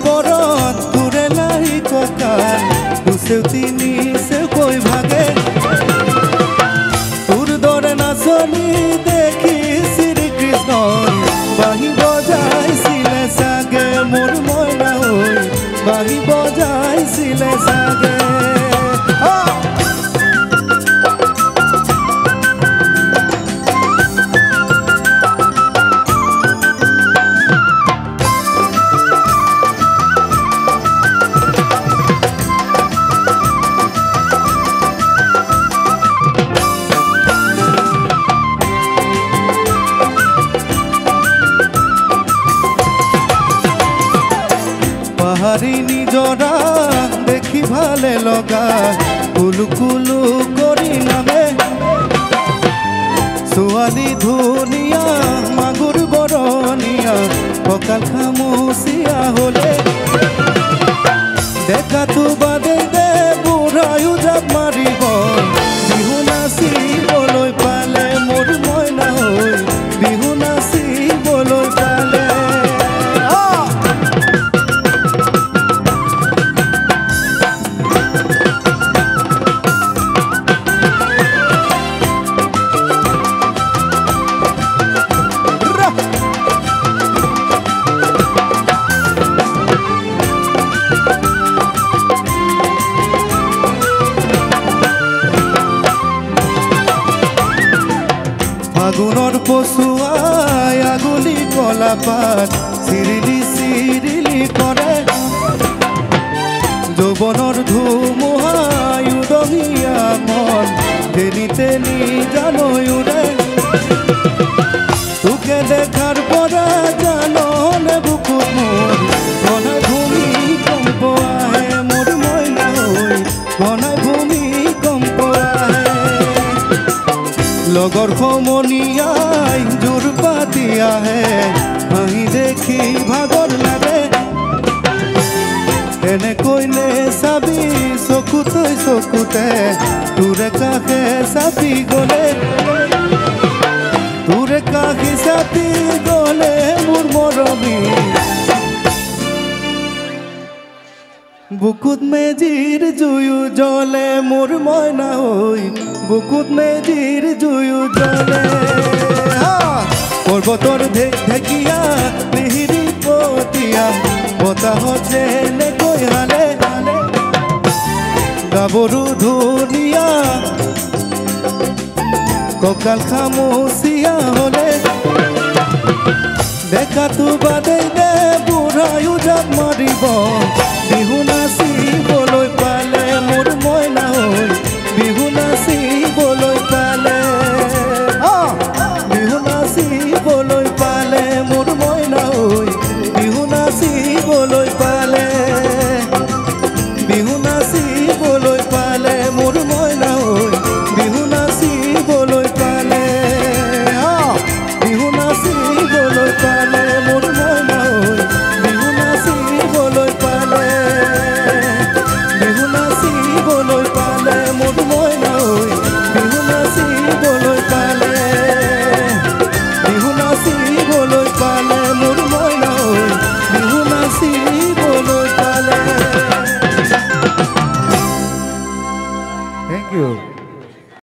পৰত তোৰে নাই কঁকাল দুচেও তিনি চেও কৈ ভাগে তোৰ দৰে নাচনি দেখি শ্ৰীকৃষ্ণই বাঁহী বজাইছিলে চাগে মোৰ মইনা হৈ বাঁহী বজাইছিলে চাগে পাহাৰী নিজৰা দেখি ভালে লগা কুলু কুলু কৰি নামে ছোৱালী ধুনীয়া মাগুৰ বৰণীয়া কঁকাল খামুচিয়া হলে দেখাতো বাদে দে বুঢ়ায়ো জাপ মাৰিব বিহু নাচিবলৈ পালে মোৰ মইনা হৈ বিহু নাচিবলৈ পালে ফাগুনৰ পচুৱাই আগুলি কলাপাত চিৰিলি চিৰিলি কৰে যৌৱনৰ ধুমুহাই উদঙিয়া মন তেনি তেনি জানৈ উৰে তোকে দেখাৰ পৰা জাননে বুকুত মোৰ ঘনাই ভূমিকম্প আহে মোৰ মইনা হৈ ঘনাই ভূমিকম্প আহে লগৰ সমনীয়াই জোৰ পাতি আহে হাঁহি দেখি ভাগৰ লাগে এনেকৈলে চাবি চকুতে চকুতে তোৰে কাষে চাপি গলে তোৰে কাষে চাপি গলে মোৰ মৰমী বুকুত মেজিৰ জুয়ো জ্বলে মোৰ মইনা হৈ বুকুত মেজিৰ জুয়ো জ্বলে পৰ্বতৰ ঢেকীয়া মিহিৰি পতিয়া বতাহত যেনেকৈ হালে গাভৰু ধুনীয়া কঁকাল খামুচিয়া হলে দেখাতো বাদে দে বুঢ়ায়ো জাপ মাৰিব বিহু নাচিবলৈ